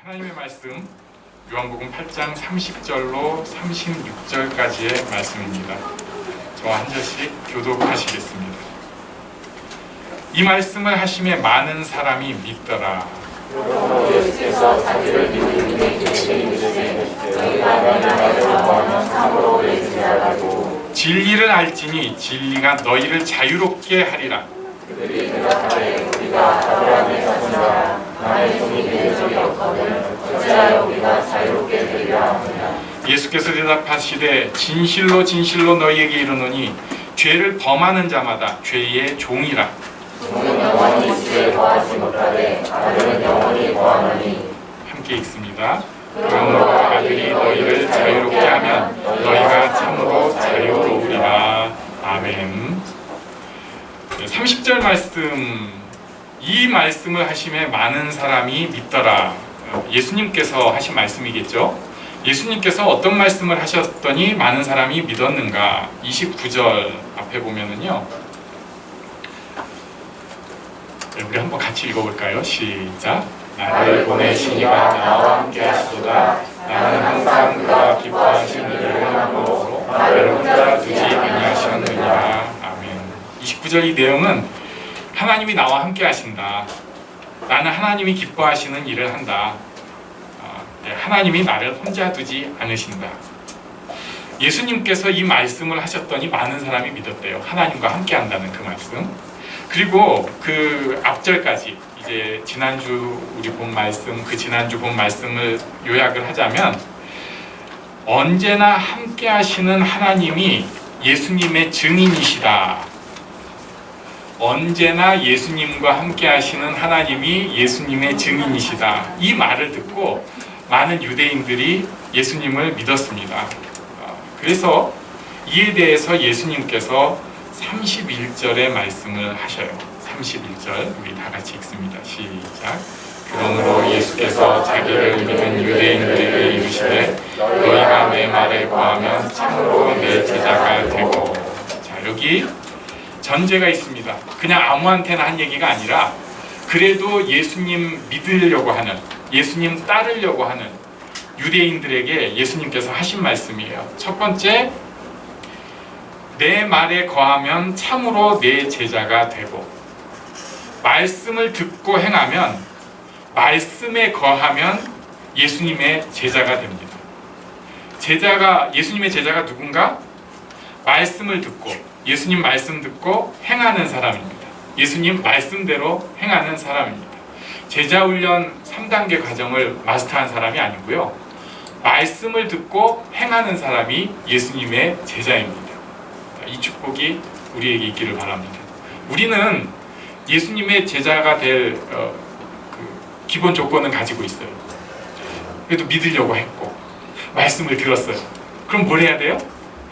하나님의 말씀 요한복음 8장 30절로 36절까지의 말씀입니다. 저와 한 절씩 교독하시겠습니다. 이 말씀을 하심에 많은 사람이 믿더라. 예수께서 자기를 믿는 이들에게 이르시되 너희가 내 말을 구하면 참으로 내 제자라고 진리를 알지니 진리가 너희를 자유롭게 하리라. 그들이 대답하되 우리가 아브라함의 자손이라 나의 종이 된 적이 없거늘 어찌하여 우리가 자유롭게 되리라 하느냐. 예수께서 대답하시되 진실로 진실로 너희에게 이르노니 죄를 범하는 자마다 죄의 종이라. 종은 영원히 주에 거하지 못하되 아들은 영원히 거하나니. 함께 읽습니다. 그러므로 아들이 너희를 자유롭게 하면 너희가 참으로 자유로우리라. 아멘. 30절 말씀, 이 말씀을 하심에 많은 사람이 믿더라. 예수님께서 하신 말씀이겠죠. 예수님께서 어떤 말씀을 하셨더니 많은 사람이 믿었는가. 29절 앞에 보면은요, 우리 한번 같이 읽어볼까요? 시작. 나를 보내신 이가 나와 함께 하시도다. 나는 항상 그가 기뻐하시는 일을 행함으로 나를 혼자 두지 아니하셨느니라. 아멘. 29절 이 내용은 하나님이 나와 함께 하신다. 나는 하나님이 기뻐하시는 일을 한다. 하나님이 나를 혼자 두지 않으신다. 예수님께서 이 말씀을 하셨더니 많은 사람이 믿었대요. 하나님과 함께 한다는 그 말씀. 그리고 그 앞절까지 이제 지난주 우리 본 말씀, 그 지난주 본 말씀을 요약을 하자면 언제나 함께 하시는 하나님이 예수님의 증인이시다. 언제나 예수님과 함께 하시는 하나님이 예수님의 증인이시다. 이 말을 듣고 많은 유대인들이 예수님을 믿었습니다. 그래서 이에 대해서 예수님께서 31절의 말씀을 하셔요. 31절 우리 다 같이 읽습니다. 시작. 그러므로 예수께서 자기를 믿는 유대인들에게 이르시되 너희가 내 말에 거하면 참으로 내 제자가 되고. 자, 여기 전제가 있습니다. 그냥 아무한테나 한 얘기가 아니라 그래도 예수님 믿으려고 하는, 예수님 따르려고 하는 유대인들에게 예수님께서 하신 말씀이에요. 첫 번째, 내 말에 거하면 참으로 내 제자가 되고, 말씀을 듣고 행하면, 말씀에 거하면 예수님의 제자가 됩니다. 예수님의 제자가 누군가? 말씀을 듣고, 예수님 말씀 듣고 행하는 사람입니다. 예수님 말씀대로 행하는 사람입니다. 제자훈련 3단계 과정을 마스터한 사람이 아니고요. 말씀을 듣고 행하는 사람이 예수님의 제자입니다. 이 축복이 우리에게 있기를 바랍니다. 우리는 예수님의 제자가 될 기본 조건은 가지고 있어요. 그래도 믿으려고 했고 말씀을 들었어요. 그럼 뭘 해야 돼요?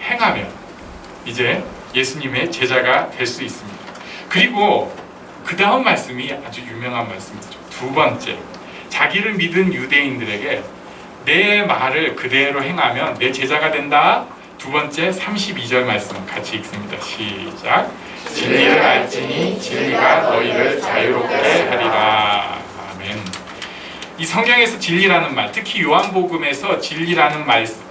행하면 이제 예수님의 제자가 될 수 있습니다. 그리고 그 다음 말씀이 아주 유명한 말씀이죠. 두 번째, 자기를 믿은 유대인들에게 내 말을 그대로 행하면 내 제자가 된다. 두 번째 32절 말씀 같이 읽습니다. 시작. 진리를 알지니 진리가 너희를 자유롭게 하리라. 아멘. 이 성경에서 진리라는 말, 특히 요한복음에서 진리라는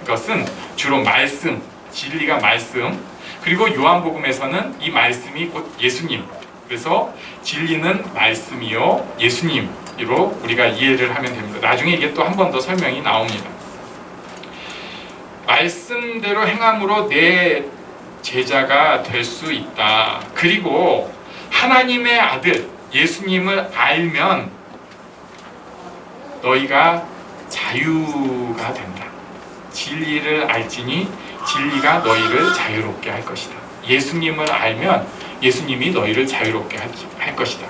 것은 주로 말씀, 진리가 말씀, 그리고 요한복음에서는 이 말씀이 곧 예수님, 그래서 진리는 말씀이요 예수님으로 우리가 이해를 하면 됩니다. 나중에 이게 또 한 번 더 설명이 나옵니다. 말씀대로 행함으로 내 제자가 될 수 있다. 그리고 하나님의 아들 예수님을 알면 너희가 자유가 된다. 진리를 알지니 진리가 너희를 자유롭게 할 것이다. 예수님을 알면 예수님이 너희를 자유롭게 할 것이다.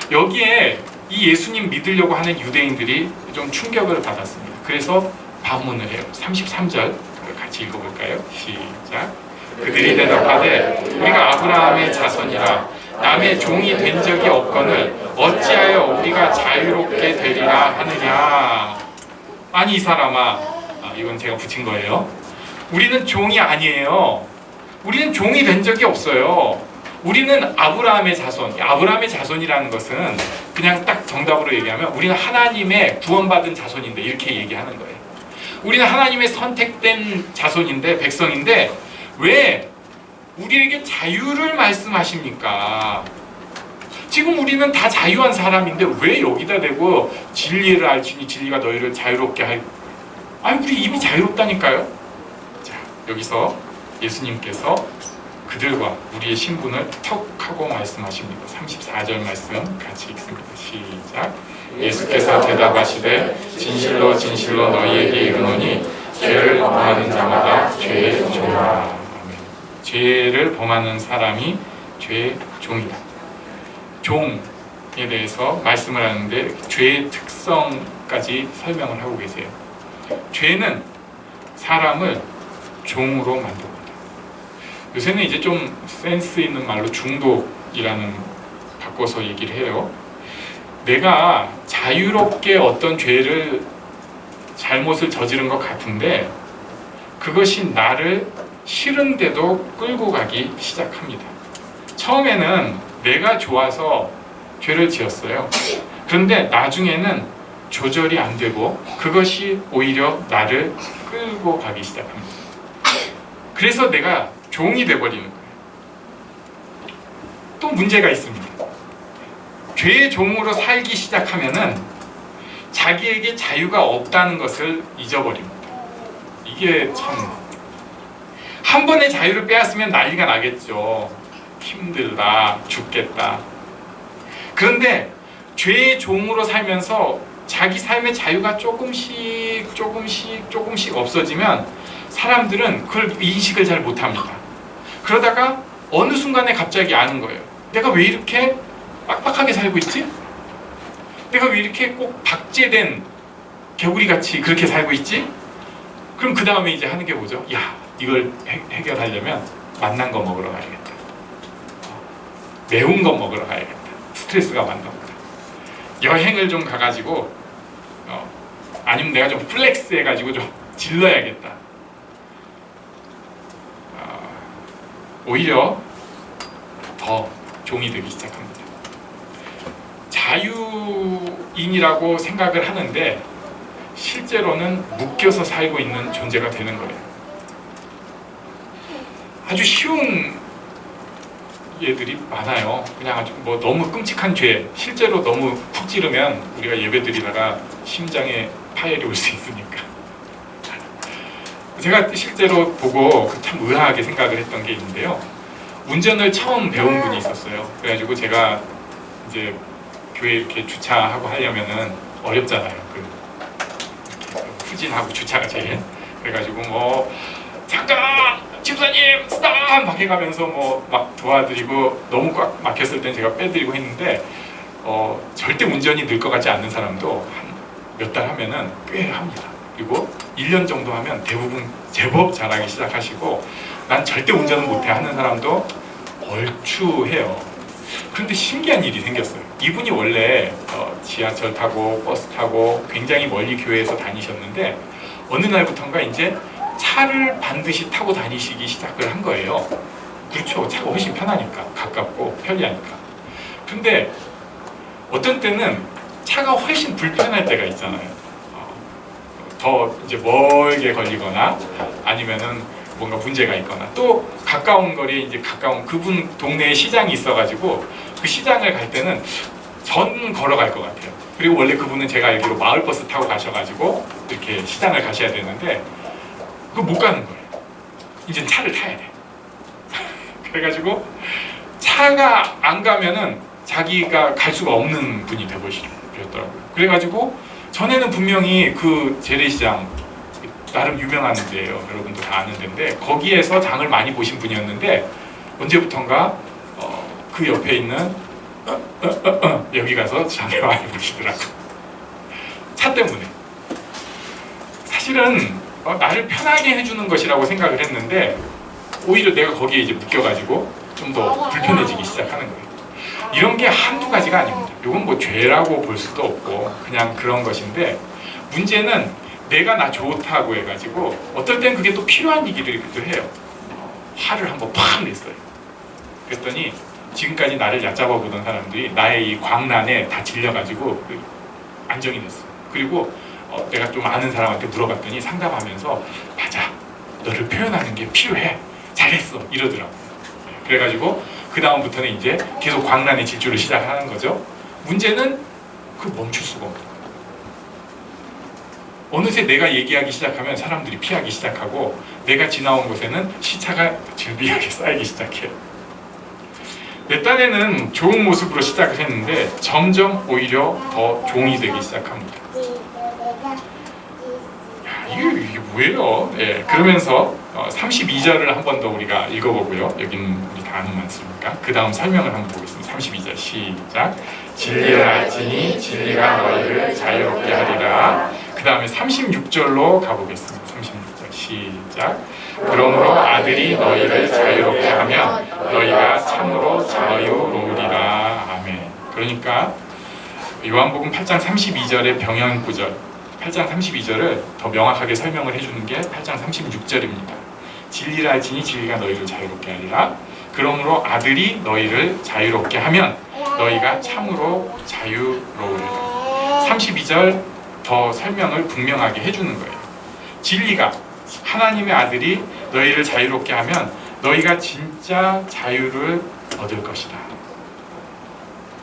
여기에 이 예수님 믿으려고 하는 유대인들이 좀 충격을 받았습니다. 그래서 반문을 해요. 33절 같이 읽어볼까요? 시작. 그들이 대답하되 우리가 아브라함의 자손이라 남의 종이 된 적이 없거늘 어찌하여 우리가 자유롭게 되리라 하느냐. 아니 이 사람아, 이건 제가 붙인 거예요. 우리는 종이 아니에요. 우리는 종이 된 적이 없어요. 우리는 아브라함의 자손. 아브라함의 자손이라는 것은 그냥 딱 정답으로 얘기하면 우리는 하나님의 구원받은 자손인데 이렇게 얘기하는 거예요. 우리는 하나님의 선택된 자손인데 백성인데 왜 우리에게 자유를 말씀하십니까? 지금 우리는 다 자유한 사람인데 왜 여기다 대고 진리를 알지니 진리가 너희를 자유롭게 할. 아니 우리 이미 자유롭다니까요. 자, 여기서 예수님께서 그들과 우리의 신분을 턱 하고 말씀하십니다. 34절 말씀 같이 읽습니다. 시작. 예수께서 대답하시되 진실로 진실로 너희에게 이르노니 죄를 범하는 자마다 죄의 종이라. 죄를 범하는 사람이 죄의 종이다. 종에 대해서 말씀을 하는데 죄의 특성까지 설명을 하고 계세요. 죄는 사람을 종으로 만듭니다. 요새는 이제 좀 센스 있는 말로 중독이라는 바꿔서 얘기를 해요. 내가 자유롭게 어떤 죄를 잘못을 저지른 것 같은데 그것이 나를 싫은데도 끌고 가기 시작합니다. 처음에는 내가 좋아서 죄를 지었어요. 그런데 나중에는 조절이 안 되고 그것이 오히려 나를 끌고 가기 시작합니다. 그래서 내가 종이 돼버리는 거예요. 또 문제가 있습니다. 죄의 종으로 살기 시작하면은 자기에게 자유가 없다는 것을 잊어버립니다. 이게 참 한 번의 자유를 빼앗으면 난리가 나겠죠. 힘들다, 죽겠다. 그런데 죄의 종으로 살면서 자기 삶의 자유가 조금씩 없어지면 사람들은 그걸 인식을 잘 못합니다. 그러다가 어느 순간에 갑자기 아는 거예요. 내가 왜 이렇게 빡빡하게 살고 있지? 내가 왜 이렇게 꼭 박제된 개구리같이 그렇게 살고 있지? 그럼 그 다음에 이제 하는 게 뭐죠? 야, 이걸 해결하려면 맛난 거 먹으러 가야겠다. 매운 거 먹으러 가야겠다. 스트레스가 많다. 여행을 좀 가가지고 아니면 내가 좀 플렉스 해가지고 좀 질러야겠다. 오히려 더 종이 되기 시작합니다. 자유인이라고 생각을 하는데 실제로는 묶여서 살고 있는 존재가 되는 거예요. 아주 쉬운 예들이 많아요. 그냥 아주 뭐 너무 끔찍한 죄, 실제로 너무 푹 찌르면 우리가 예배드리다가 심장에 파열이 올 수 있으니까. 제가 실제로 보고 참 의아하게 생각을 했던 게 있는데요. 운전을 처음 배운 분이 있었어요. 그래가지고 제가 이제 교회 이렇게 주차하고 하려면은 어렵잖아요. 이렇게 후진하고 주차가 제일. 그래가지고 뭐 잠깐 집사님 스탑 막 해가면서 뭐 막 도와드리고 너무 꽉 막혔을 땐 제가 빼드리고 했는데 절대 운전이 늘 것 같지 않는 사람도 한 몇 달 하면은 꽤 합니다. 그리고 1년 정도 하면 대부분 제법 잘하기 시작하시고 난 절대 운전을 못해 하는 사람도 얼추 해요. 그런데 신기한 일이 생겼어요. 이분이 원래 지하철 타고 버스 타고 굉장히 멀리 교회에서 다니셨는데 어느 날부터인가 이제 차를 반드시 타고 다니시기 시작을 한 거예요. 그렇죠. 차가 훨씬 편하니까, 가깝고 편리하니까. 근데 어떤 때는 차가 훨씬 불편할 때가 있잖아요. 더 이제 멀게 걸리거나 아니면은 뭔가 문제가 있거나 또 가까운 거리에 이제 가까운 그분 동네에 시장이 있어가지고 그 시장을 갈 때는 전 걸어갈 것 같아요. 그리고 원래 그분은 제가 알기로 마을버스 타고 가셔가지고 이렇게 시장을 가셔야 되는데 그거 못 가는 거예요. 이제 차를 타야 돼. 그래가지고 차가 안 가면은 자기가 갈 수가 없는 분이 되버리셨더라고요. 그래가지고 전에는 분명히 그 재래시장 나름 유명한 데예요. 여러분도 다 아는 데인데 거기에서 장을 많이 보신 분이었는데 언제부턴가 그 옆에 있는 여기 가서 장을 많이 보시더라고요. 차 때문에. 사실은 나를 편하게 해주는 것이라고 생각을 했는데 오히려 내가 거기에 이제 묶여가지고 좀 더 불편해지기 시작하는 거예요. 이런 게 한두 가지가 아닙니다. 이건 뭐 죄라고 볼 수도 없고 그냥 그런 것인데 문제는 내가 나 좋다고 해가지고 어떨 땐 그게 또 필요한 얘기들이기도 해요. 화를 한번 팍 냈어요. 그랬더니 지금까지 나를 얕잡아 보던 사람들이 나의 이 광란에 다 질려가지고 안정이 됐어. 그리고 내가 좀 아는 사람한테 물어봤더니 상담하면서 맞아, 너를 표현하는 게 필요해, 잘했어 이러더라고. 그래가지고 그 다음부터는 이제 계속 광란의 질주를 시작하는 거죠. 문제는 그 멈출 수가 없는 거예요. 어느새 내가 얘기하기 시작하면 사람들이 피하기 시작하고 내가 지나온 곳에는 시차가 질비하게 쌓이기 시작해요. 내 딴에는 좋은 모습으로 시작을 했는데 점점 오히려 더 종이 되기 시작합니다. 야, 이게 뭐예요? 예, 그러면서 32절을 한 번 더 우리가 읽어보고요. 여기는 우리 다 아는 말씀이니까 그 다음 설명을 한번 보겠습니다. 32절 시작. 진리를 알지니 진리가 너희를 자유롭게 하리라. 그 다음에 36절로 가보겠습니다. 36절 시작. 그러므로 아들이 너희를 자유롭게 하면 너희가 참으로 자유로우리라. 아멘. 그러니까 요한복음 8장 32절의 병영 구절, 8장 32절을 더 명확하게 설명을 해주는 게 8장 36절입니다. 진리를 알지니 진리가 너희를 자유롭게 하리라. 그러므로 아들이 너희를 자유롭게 하면 너희가 참으로 자유로우리라. 32절 더 설명을 분명하게 해주는 거예요. 진리가, 하나님의 아들이 너희를 자유롭게 하면 너희가 진짜 자유를 얻을 것이다.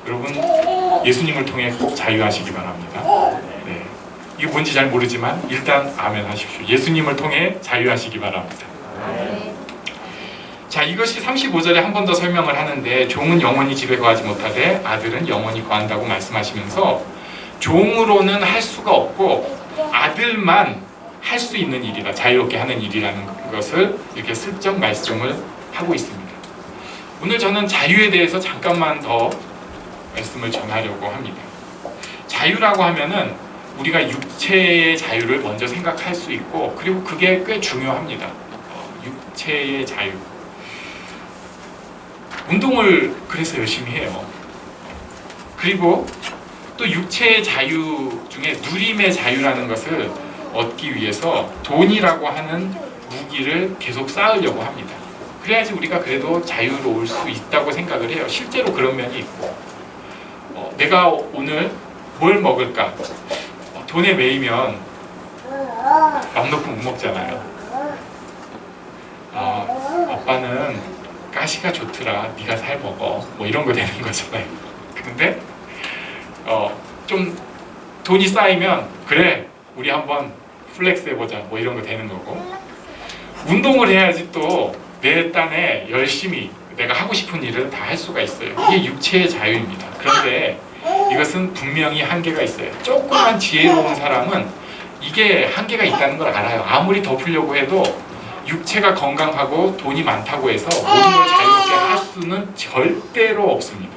여러분, 예수님을 통해 꼭 자유하시기 바랍니다. 네. 이게 뭔지 잘 모르지만 일단 아멘 하십시오. 예수님을 통해 자유하시기 바랍니다. 자, 이것이 35절에 한 번 더 설명을 하는데 종은 영원히 집에 거하지 못하되 아들은 영원히 거한다고 말씀하시면서 종으로는 할 수가 없고 아들만 할 수 있는 일이다, 자유롭게 하는 일이라는 것을 이렇게 슬쩍 말씀을 하고 있습니다. 오늘 저는 자유에 대해서 잠깐만 더 말씀을 전하려고 합니다. 자유라고 하면은 우리가 육체의 자유를 먼저 생각할 수 있고, 그리고 그게 꽤 중요합니다. 육체의 자유. 운동을 그래서 열심히 해요. 그리고 또 육체의 자유 중에 누림의 자유라는 것을 얻기 위해서 돈이라고 하는 무기를 계속 쌓으려고 합니다. 그래야지 우리가 그래도 자유로울 수 있다고 생각을 해요. 실제로 그런 면이 있고, 내가 오늘 뭘 먹을까? 돈에 매이면 맘 놓고 못 먹잖아요. 아빠는 가시가 좋더라, 네가 살 먹어, 뭐 이런 거 되는 거잖아요. 근데 좀 돈이 쌓이면 그래, 우리 한번 플렉스 해보자, 뭐 이런 거 되는 거고, 운동을 해야지 또 내 딴에 열심히 내가 하고 싶은 일을 다 할 수가 있어요. 이게 육체의 자유입니다. 그런데 이것은 분명히 한계가 있어요. 조금만 지혜로운 사람은 이게 한계가 있다는 걸 알아요. 아무리 덮으려고 해도 육체가 건강하고 돈이 많다고 해서 모든 걸 자유롭게 할 수는 절대로 없습니다.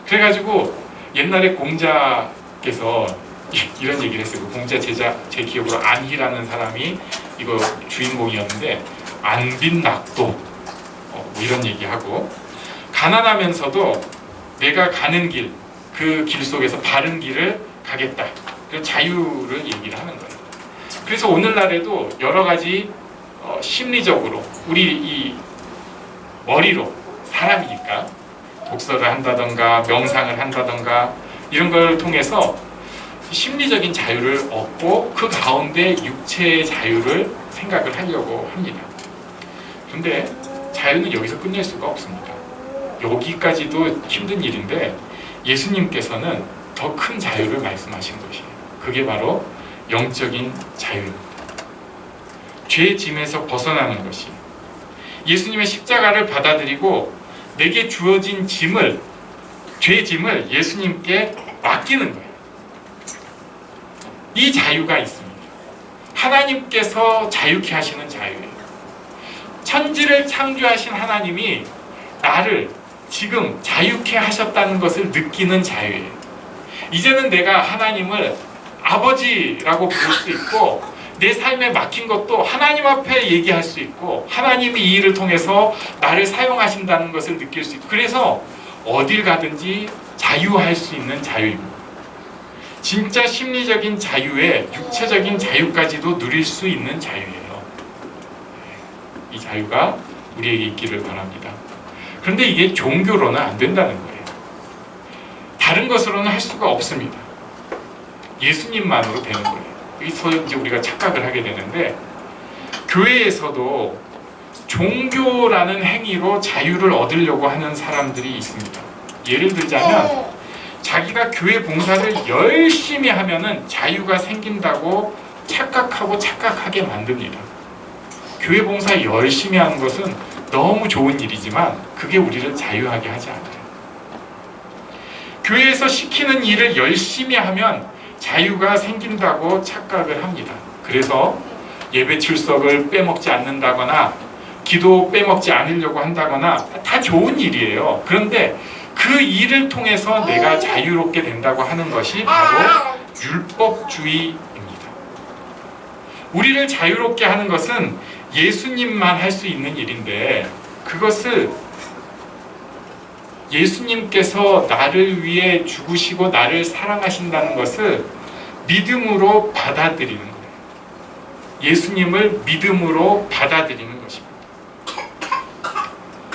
그래가지고 옛날에 공자께서 이런 얘기를 했어요. 공자 제자, 제 기억으로 안희라는 사람이 이거 주인공이었는데, 안빈낙도 뭐 이런 얘기하고, 가난하면서도 내가 가는 길, 그 길 속에서 바른 길을 가겠다, 그 자유를 얘기를 하는 거예요. 그래서 오늘날에도 여러 가지 심리적으로 우리 이 머리로, 사람이니까 독서를 한다던가 명상을 한다던가 이런 걸 통해서 심리적인 자유를 얻고 그 가운데 육체의 자유를 생각을 하려고 합니다. 그런데 자유는 여기서 끝낼 수가 없습니다. 여기까지도 힘든 일인데 예수님께서는 더 큰 자유를 말씀하신 것이에요. 그게 바로 영적인 자유입니다. 죄의 짐에서 벗어나는 것이, 예수님의 십자가를 받아들이고 내게 주어진 짐을, 죄의 짐을 예수님께 맡기는 거예요. 이 자유가 있습니다. 하나님께서 자유케 하시는 자유예요. 천지를 창조하신 하나님이 나를 지금 자유케 하셨다는 것을 느끼는 자유예요. 이제는 내가 하나님을 아버지라고 부를 수 있고, 내 삶에 막힌 것도 하나님 앞에 얘기할 수 있고, 하나님이 이 일을 통해서 나를 사용하신다는 것을 느낄 수 있고, 그래서 어딜 가든지 자유할 수 있는 자유입니다. 진짜 심리적인 자유에 육체적인 자유까지도 누릴 수 있는 자유예요. 이 자유가 우리에게 있기를 바랍니다. 그런데 이게 종교로는 안 된다는 거예요. 다른 것으로는 할 수가 없습니다. 예수님만으로 되는 거예요. 여기서 이제 우리가 착각을 하게 되는데, 교회에서도 종교라는 행위로 자유를 얻으려고 하는 사람들이 있습니다. 예를 들자면 자기가 교회 봉사를 열심히 하면은 자유가 생긴다고 착각하게 만듭니다. 교회 봉사 열심히 하는 것은 너무 좋은 일이지만 그게 우리를 자유하게 하지 않아요. 교회에서 시키는 일을 열심히 하면 자유가 생긴다고 착각을 합니다. 그래서 예배 출석을 빼먹지 않는다거나 기도 빼먹지 않으려고 한다거나 다 좋은 일이에요. 그런데 그 일을 통해서 내가 자유롭게 된다고 하는 것이 바로 율법주의입니다. 우리를 자유롭게 하는 것은 예수님만 할 수 있는 일인데, 그것을 예수님께서 나를 위해 죽으시고 나를 사랑하신다는 것을 믿음으로 받아들이는 거예요. 예수님을 믿음으로 받아들이는 것입니다.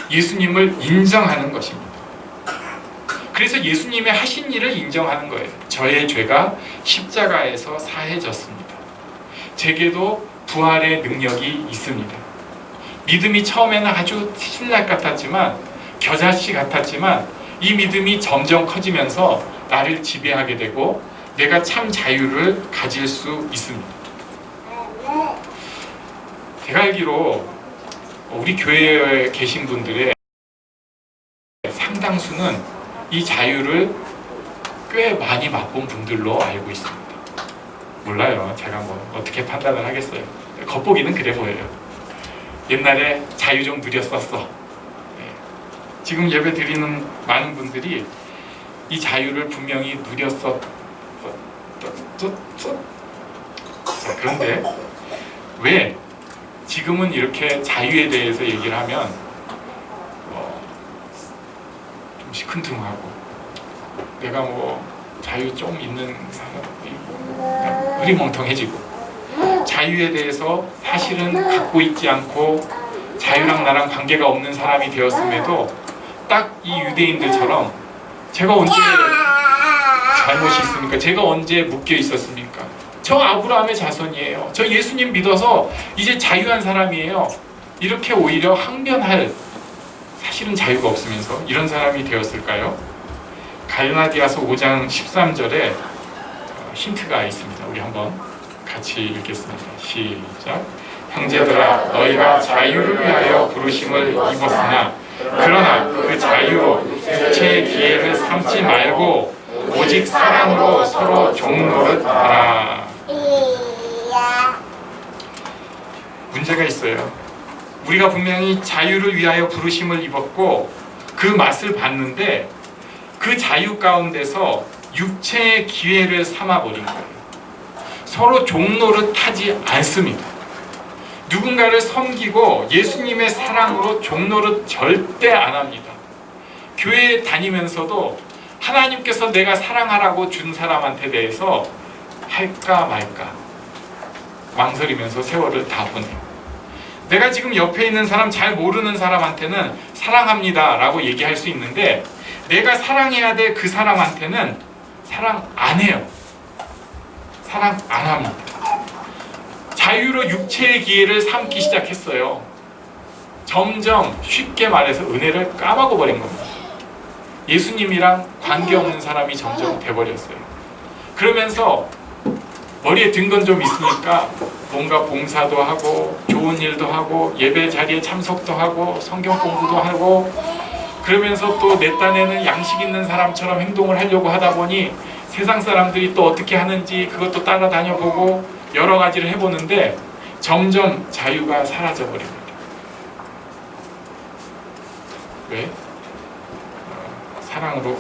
예수님을 인정하는 것입니다. 그래서 예수님의 하신 일을 인정하는 거예요. 저의 죄가 십자가에서 사해졌습니다. 제게도 부활의 능력이 있습니다. 믿음이 처음에는 아주 신랄 같았지만, 겨자씨 같았지만, 이 믿음이 점점 커지면서 나를 지배하게 되고 내가 참 자유를 가질 수 있습니다. 제가 알기로 우리 교회에 계신 분들의 상당수는 이 자유를 꽤 많이 맛본 분들로 알고 있습니다. 몰라요. 제가 뭐 어떻게 판단을 하겠어요. 겉보기는 그래 보여요. 옛날에 자유 좀 누렸었어. 네. 지금 예배 드리는 많은 분들이 이 자유를 분명히 누렸었. 자, 그런데 왜 지금은 이렇게 자유에 대해서 얘기를 하면 좀 시큰둥하고, 내가 뭐 자유 좀 있는 사람이 흐리멍텅해지고, 자유에 대해서 사실은 갖고 있지 않고 자유랑 나랑 관계가 없는 사람이 되었음에도 딱 이 유대인들처럼 제가 언제 잘못이 있습니까? 제가 언제 묶여 있었습니까? 저 아브라함의 자손이에요. 저 예수님 믿어서 이제 자유한 사람이에요. 이렇게 오히려 항변할, 사실은 자유가 없으면서 이런 사람이 되었을까요? 갈라디아서 5장 13절에 힌트가 있습니다. 우리 한번 같이 읽겠습니다. 시작. 형제들아, 너희가 자유를 위하여 부르심을 입었으나 그러나 그 자유로 육체의 기회를 삼지 말고 오직 사랑으로 서로 종노릇 하라. 문제가 있어요. 우리가 분명히 자유를 위하여 부르심을 입었고 그 맛을 봤는데, 그 자유 가운데서 육체의 기회를 삼아버린 거예요. 서로 종노릇 하지 않습니다. 누군가를 섬기고 예수님의 사랑으로 종노릇 절대 안 합니다. 교회에 다니면서도 하나님께서 내가 사랑하라고 준 사람한테 대해서 할까 말까 망설이면서 세월을 다 보내요. 내가 지금 옆에 있는 사람, 잘 모르는 사람한테는 사랑합니다 라고 얘기할 수 있는데, 내가 사랑해야 될 그 사람한테는 사랑 안 해요. 사랑 안 합니다. 자유로 육체의 기회를 삼기 시작했어요. 점점 쉽게 말해서 은혜를 까먹어버린 겁니다. 예수님이랑 관계없는 사람이 점점 돼버렸어요. 그러면서 머리에 든 건 좀 있으니까 뭔가 봉사도 하고 좋은 일도 하고 예배 자리에 참석도 하고 성경 공부도 하고, 그러면서 또 내 딴에는 양식 있는 사람처럼 행동을 하려고 하다 보니 세상 사람들이 또 어떻게 하는지 그것도 따라다녀 보고 여러 가지를 해보는데 점점 자유가 사라져 버립니다. 왜? 사랑으로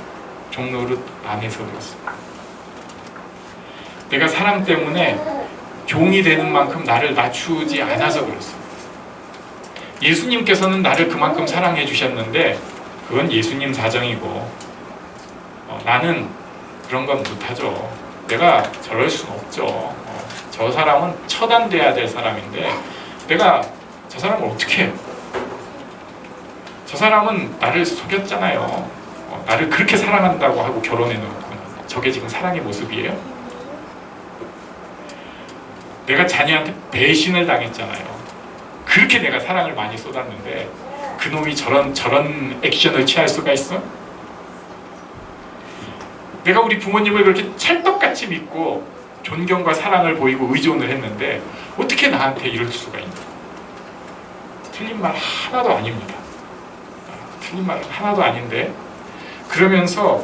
종노릇 안 해서 그렇습니다. 내가 사랑 때문에 종이 되는 만큼 나를 낮추지 않아서 그렇습니다. 예수님께서는 나를 그만큼 사랑해 주셨는데 그건 예수님 사정이고, 나는 그런 건 못하죠. 내가 저럴 수는 없죠. 저 사람은 처단돼야 될 사람인데 내가 저 사람을 어떻게 해요? 저 사람은 나를 속였잖아요. 나를 그렇게 사랑한다고 하고 결혼해 놓고 저게 지금 사랑의 모습이에요? 내가 자녀한테 배신을 당했잖아요. 그렇게 내가 사랑을 많이 쏟았는데 그놈이 저런 액션을 취할 수가 있어? 내가 우리 부모님을 그렇게 찰떡같이 믿고 존경과 사랑을 보이고 의존을 했는데 어떻게 나한테 이럴 수가 있나? 틀린 말 하나도 아닙니다. 틀린 말 하나도 아닌데 그러면서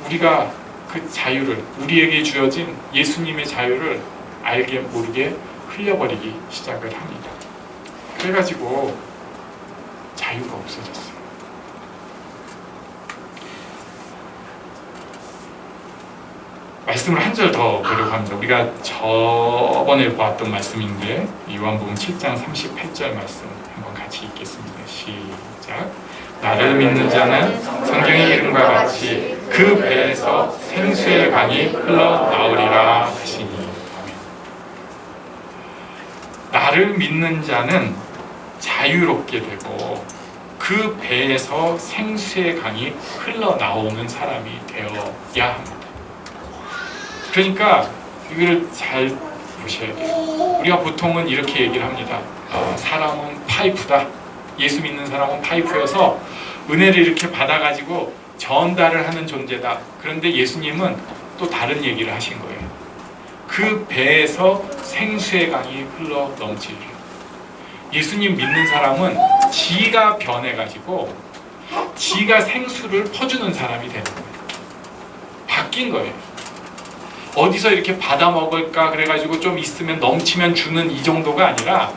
우리가 그 자유를, 우리에게 주어진 예수님의 자유를 알게 모르게 흘려버리기 시작을 합니다. 그래가지고 자유가 없어졌어요. 말씀을 한 절 더 보려고 합니다. 우리가 저번에 보았던 말씀인데 요한복음 7장 38절 말씀 한번 같이 읽겠습니다. 시작. 나를 믿는 자는 성경의 이름과 같이 그 배에서 생수의 강이 흘러나오리라 하시니. 아멘. 나를 믿는 자는 자유롭게 되고 그 배에서 생수의 강이 흘러나오는 사람이 되어야 합니다. 그러니까 이걸 잘 보셔야 돼요. 우리가 보통은 이렇게 얘기를 합니다. 사람은 파이프다. 예수 믿는 사람은 파이프여서 은혜를 이렇게 받아가지고 전달을 하는 존재다. 그런데 예수님은 또 다른 얘기를 하신 거예요. 그 배에서 생수의 강이 흘러 넘치리라. 예수님 믿는 사람은 지가 변해가지고 지가 생수를 퍼주는 사람이 되는 거예요. 바뀐 거예요. 어디서 이렇게 받아 먹을까 그래가지고 좀 있으면 넘치면 주는 이 정도가 아니라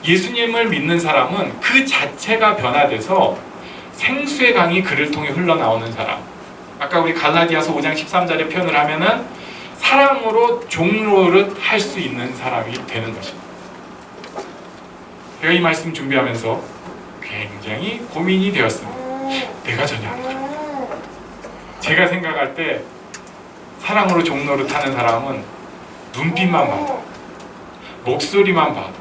예수님을 믿는 사람은 그 자체가 변화돼서 생수의 강이 그를 통해 흘러나오는 사람. 아까 우리 갈라디아서 5장 13절에 표현을 하면은 사랑으로 종로를 할 수 있는 사람이 되는 것입니다. 제가 이 말씀 준비하면서 굉장히 고민이 되었습니다. 내가 전혀 안 그래요. 제가 생각할 때 사랑으로 종로를 타는 사람은 눈빛만 봐도, 목소리만 봐도,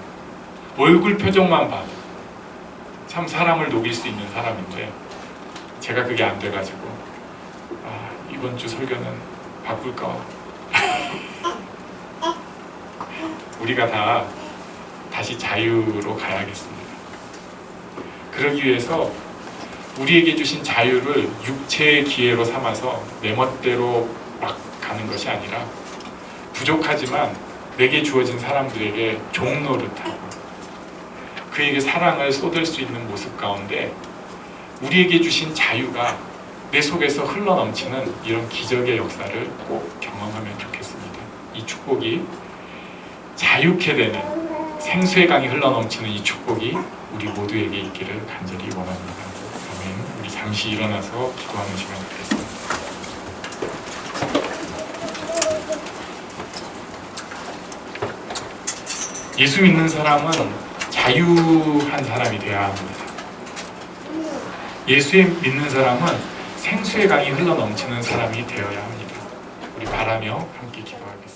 얼굴 표정만 봐도 참 사람을 녹일 수 있는 사람인데 제가 그게 안 돼가지고 이번 주 설교는 바꿀까? 우리가 다시 자유로 가야겠습니다. 그러기 위해서 우리에게 주신 자유를 육체의 기회로 삼아서 내 멋대로 막 가는 것이 아니라 부족하지만 내게 주어진 사람들에게 종노릇하고 그에게 사랑을 쏟을 수 있는 모습 가운데 우리에게 주신 자유가 내 속에서 흘러넘치는 이런 기적의 역사를 꼭 경험하면 좋겠습니다. 이 축복이 자유케 되는 생수의 강이 흘러넘치는 이 축복이 우리 모두에게 있기를 간절히 원합니다. 아멘. 우리 잠시 일어나서 기도하는 시간 갖겠습니다. 예수 믿는 사람은 자유한 사람이 되어야 합니다. 예수 믿는 사람은 생수의 강이 흘러넘치는 사람이 되어야 합니다. 우리 바라며 함께 기도하겠습니다.